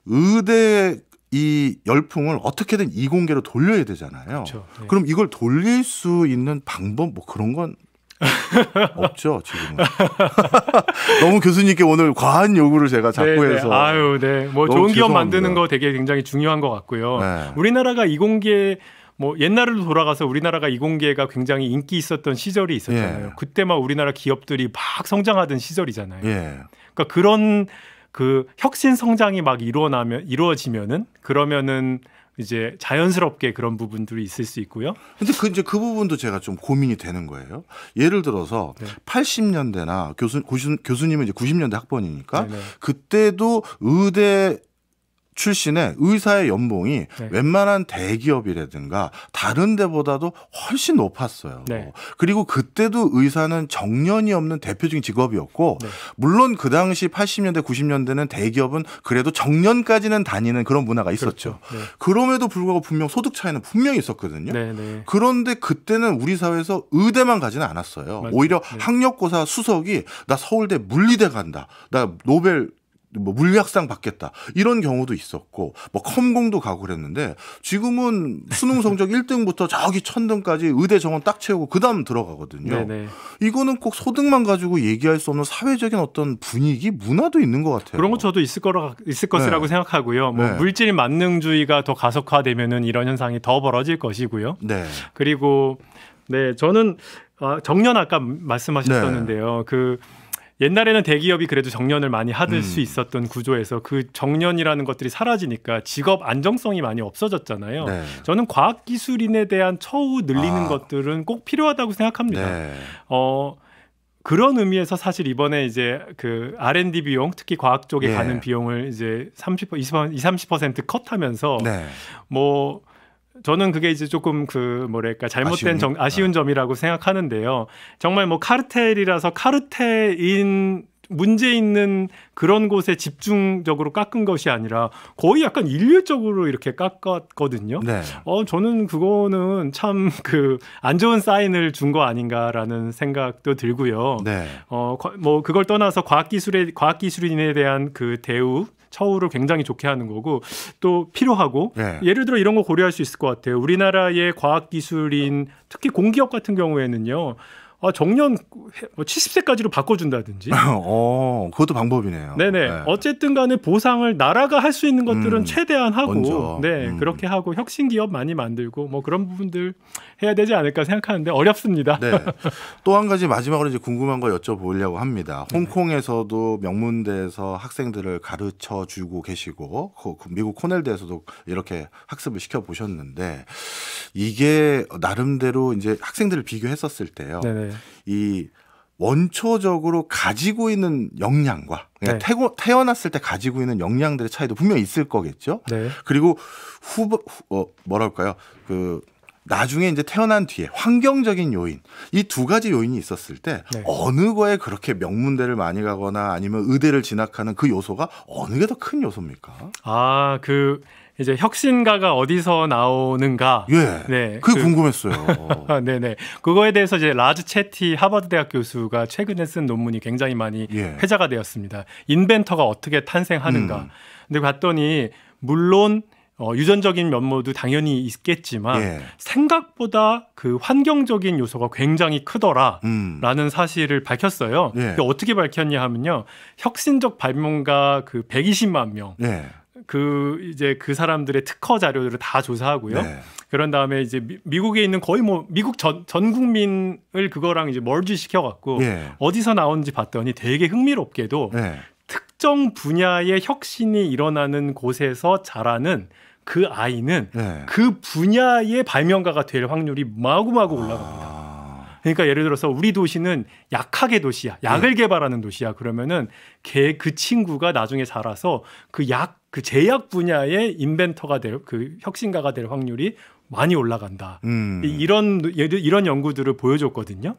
의대 이 열풍을 어떻게든 이공계로 돌려야 되잖아요. 그렇죠. 네. 그럼 이걸 돌릴 수 있는 방법 뭐 그런 건 없죠 지금은. 너무 교수님께 오늘 과한 요구를 제가 자꾸 네, 해서. 네. 아유, 네. 뭐 좋은 기업 만드는 거 되게 굉장히 중요한 것 같고요. 네. 우리나라가 이공계 뭐 옛날로 돌아가서 우리나라가 이공계가 굉장히 인기 있었던 시절이 있었잖아요. 예. 그때 막 우리나라 기업들이 막 성장하던 시절이잖아요. 예. 그러니까 그런 그 혁신 성장이 막 이루어지면은 그러면은 이제 자연스럽게 그런 부분들이 있을 수 있고요. 근데 이제 그 부분도 제가 좀 고민이 되는 거예요. 예를 들어서 80년대나 교수님은 이제 90년대 학번이니까 그때도 의대 출신의 의사의 연봉이 웬만한 대기업이라든가 다른 데보다도 훨씬 높았어요. 그리고 그때도 의사는 정년이 없는 대표적인 직업이었고 물론 그 당시 80년대 90년대는 대기업은 그래도 정년까지는 다니는 그런 문화가 있었죠. 그렇죠. 그럼에도 불구하고 분명 소득 차이는 분명히 있었거든요. 그런데 그때는 우리 사회에서 의대만 가지는 않았어요. 맞아요. 오히려 학력고사 수석이 나 서울대 물리대 간다. 나 노벨 물리학상 받겠다 이런 경우도 있었고 뭐 컴공도 가고 그랬는데 지금은 수능 성적 1등부터 저기 1000등까지 의대 정원 딱 채우고 그다음 들어가거든요. 이거는 꼭 소득만 가지고 얘기할 수 없는 사회적인 어떤 분위기 문화도 있는 것 같아요. 그런 거 저도 있을 것이라고 생각하고요. 뭐 물질 만능주의가 더 가속화되면은 이런 현상이 더 벌어질 것이고요. 그리고 저는 정년 아까 말씀하셨었는데요. 옛날에는 대기업이 그래도 정년을 많이 받을 수 있었던 구조에서 그 정년이라는 것들이 사라지니까 직업 안정성이 많이 없어졌잖아요. 저는 과학기술인에 대한 처우 늘리는 것들은 꼭 필요하다고 생각합니다. 그런 의미에서 사실 이번에 이제 그 R&D 비용, 특히 과학 쪽에 가는 비용을 이제 20-30% 컷하면서 뭐 저는 그게 이제 조금 잘못된 아쉬운 점이라고 생각하는데요. 정말 뭐 카르텔이라서 카르텔인 문제 있는 그런 곳에 집중적으로 깎은 것이 아니라 거의 약간 일률적으로 이렇게 깎았거든요. 저는 그거는 참 안 좋은 사인을 준 거 아닌가라는 생각도 들고요. 뭐 그걸 떠나서 과학기술인에 대한 그 대우 처우를 굉장히 좋게 하는 거고 또 필요하고 예를 들어 이런 거 고려할 수 있을 것 같아요. 우리나라의 과학기술인 특히 공기업 같은 경우에는요. 정년 70세까지로 바꿔준다든지. 그것도 방법이네요. 어쨌든 간에 보상을 나라가 할 수 있는 것들은 최대한 하고 그렇게 하고 혁신 기업 많이 만들고 뭐 그런 부분들 해야 되지 않을까 생각하는데 어렵습니다. 또 한 가지 마지막으로 이제 궁금한 거 여쭤보려고 합니다. 홍콩에서도 명문대에서 학생들을 가르쳐 주고 계시고 미국 코넬대에서도 이렇게 학습을 시켜 보셨는데 이게 나름대로 이제 학생들을 비교했었을 때요. 이 원초적으로 가지고 있는 역량과 태어났을 때 가지고 있는 역량들의 차이도 분명히 있을 거겠죠. 그리고 뭐랄까요? 나중에 이제 태어난 뒤에 환경적인 요인 이 두 가지 요인이 있었을 때 어느 거에 그렇게 명문대를 많이 가거나 아니면 의대를 진학하는 그 요소가 어느 게 더 큰 요소입니까? 이제 혁신가가 어디서 나오는가? 그게 궁금했어요. 그거에 대해서 이제 라즈 채티 하버드 대학 교수가 최근에 쓴 논문이 굉장히 많이 회자가 되었습니다. 인벤터가 어떻게 탄생하는가? 근데 봤더니 물론 유전적인 면모도 당연히 있겠지만 생각보다 그 환경적인 요소가 굉장히 크더라라는 사실을 밝혔어요. 어떻게 밝혔냐 하면요. 혁신적 발명가 120만 명. 이제 그 사람들의 특허 자료들을 다 조사하고요. 그런 다음에 이제 미국에 있는 거의 뭐 미국 전 국민을 그거랑 이제 멀지 시켜갖고 어디서 나오는지 봤더니 되게 흥미롭게도 특정 분야의 혁신이 일어나는 곳에서 자라는 그 아이는 그 분야의 발명가가 될 확률이 마구마구 올라갑니다. 그러니까 예를 들어서 우리 도시는 약학의 도시야. 약을 개발하는 도시야. 그러면은 그 친구가 나중에 자라서 그 제약 분야의 인벤터가 될 혁신가가 될 확률이 많이 올라간다. 이런 연구들을 보여줬거든요.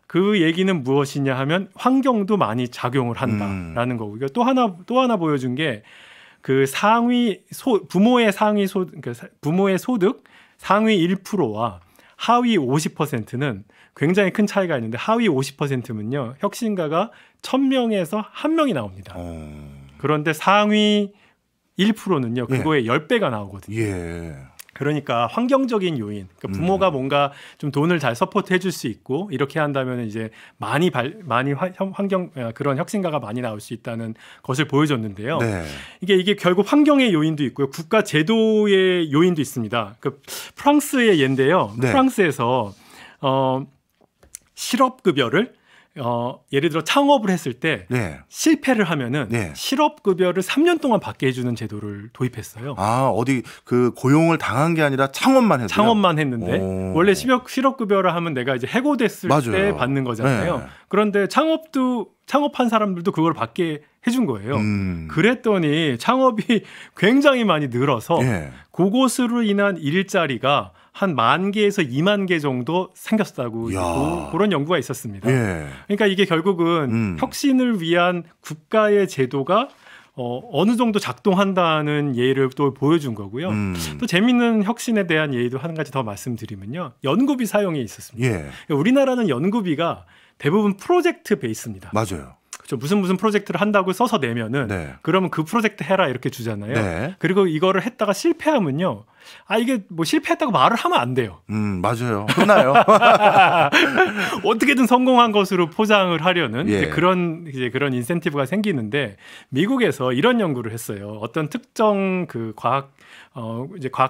그 얘기는 무엇이냐 하면 환경도 많이 작용을 한다라는 거고요. 또 하나 보여준 게 부모의 소득 상위 1%와 하위 50%는 굉장히 큰 차이가 있는데 하위 50%면요. 혁신가가 1000명에서 1명이 나옵니다. 그런데 상위 1%는요. 그거의 10배가 나오거든요. 그러니까 환경적인 요인, 부모가 뭔가 좀 돈을 잘 서포트해 줄 수 있고 이렇게 한다면 이제 많이 그런 혁신가가 많이 나올 수 있다는 것을 보여줬는데요. 이게 결국 환경의 요인도 있고요, 국가 제도의 요인도 있습니다. 프랑스의 예인데요. 프랑스에서 실업급여를 예를 들어 창업을 했을 때 네. 실패를 하면은 네. 실업급여를 3년 동안 받게 해주는 제도를 도입했어요. 아, 어디 그 고용을 당한 게 아니라 창업만 했어요. 창업만 했는데 오. 원래 실업급여를 하면 내가 이제 해고됐을 맞아요. 때 받는 거잖아요. 네. 그런데 창업한 사람들도 그걸 받게 해준 거예요. 그랬더니 창업이 굉장히 많이 늘어서 예. 그것으로 인한 일자리가 한 10,000개에서 20,000개 정도 생겼다고 그런 연구가 있었습니다. 예. 그러니까 이게 결국은 혁신을 위한 국가의 제도가 어느 정도 작동한다는 예를 또 보여준 거고요. 또 재미있는 혁신에 대한 예도 한 가지 더 말씀드리면요. 연구비 사용이 있었습니다. 예. 그러니까 우리나라는 연구비가 대부분 프로젝트 베이스입니다. 맞아요. 그렇죠. 무슨 프로젝트를 한다고 써서 내면은 네. 그러면 그 프로젝트 해라 이렇게 주잖아요. 네. 그리고 이거를 했다가 실패하면요. 이게 뭐 실패했다고 말을 하면 안 돼요. 맞아요. 끝나요. 어떻게든 성공한 것으로 포장을 하려는 예. 이제 그런 인센티브가 생기는데 미국에서 이런 연구를 했어요. 어떤 특정 그 과학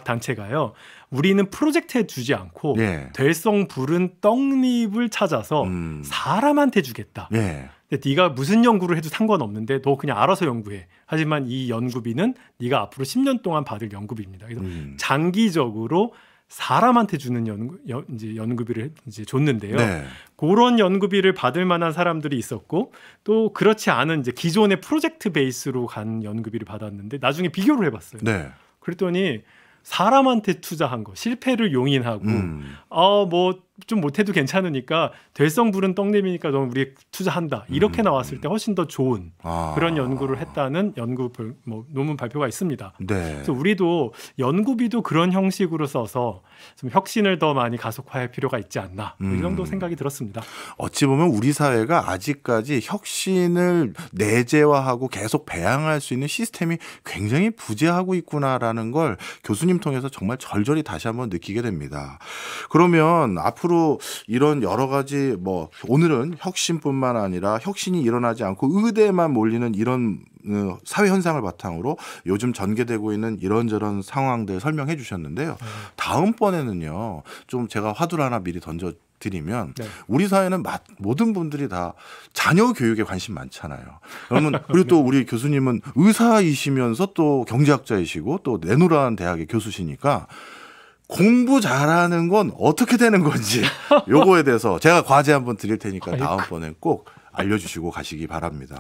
단체가요. 우리는 프로젝트에 주지 않고 예. 될성 부른 떡잎을 찾아서 사람한테 주겠다. 예. 근데 네가 무슨 연구를 해도 상관없는데 너 그냥 알아서 연구해. 하지만 이 연구비는 네가 앞으로 10년 동안 받을 연구비입니다. 그래서 장기적으로 사람한테 주는 연구비를 이제 줬는데요. 네. 그런 연구비를 받을 만한 사람들이 있었고 또 그렇지 않은 이제 기존의 프로젝트 베이스로 간 연구비를 받았는데 나중에 비교를 해봤어요. 네. 그랬더니 사람한테 투자한 거 실패를 용인하고 뭐 좀 못해도 괜찮으니까 될성 부른 떡잎이니까 넌 우리 투자한다 이렇게 나왔을 때 훨씬 더 좋은 그런 연구를 했다는 논문 발표가 있습니다. 네. 그래서 우리도 연구비도 그런 형식으로 써서 좀 혁신을 더 많이 가속화할 필요가 있지 않나 이 정도 생각이 들었습니다. 어찌 보면 우리 사회가 아직까지 혁신을 내재화하고 계속 배양할 수 있는 시스템이 굉장히 부재하고 있구나라는 걸 교수님 통해서 정말 절절히 다시 한번 느끼게 됩니다. 그러면 앞으로 이런 여러 가지 오늘은 혁신뿐만 아니라 혁신이 일어나지 않고 의대만 몰리는 이런 사회 현상을 바탕으로 요즘 전개되고 있는 이런저런 상황들 설명해 주셨는데요. 다음번에는요. 좀 제가 화두를 하나 미리 던져 드리면 우리 사회는 모든 분들이 다 자녀 교육에 관심 많잖아요. 그러면 그리고 또 우리 교수님은 의사이시면서 또 경제학자이시고 또 내노란 대학의 교수시니까 공부 잘하는 건 어떻게 되는 건지 요거에 대해서 제가 과제 한번 드릴 테니까 다음번엔 꼭 알려주시고 가시기 바랍니다.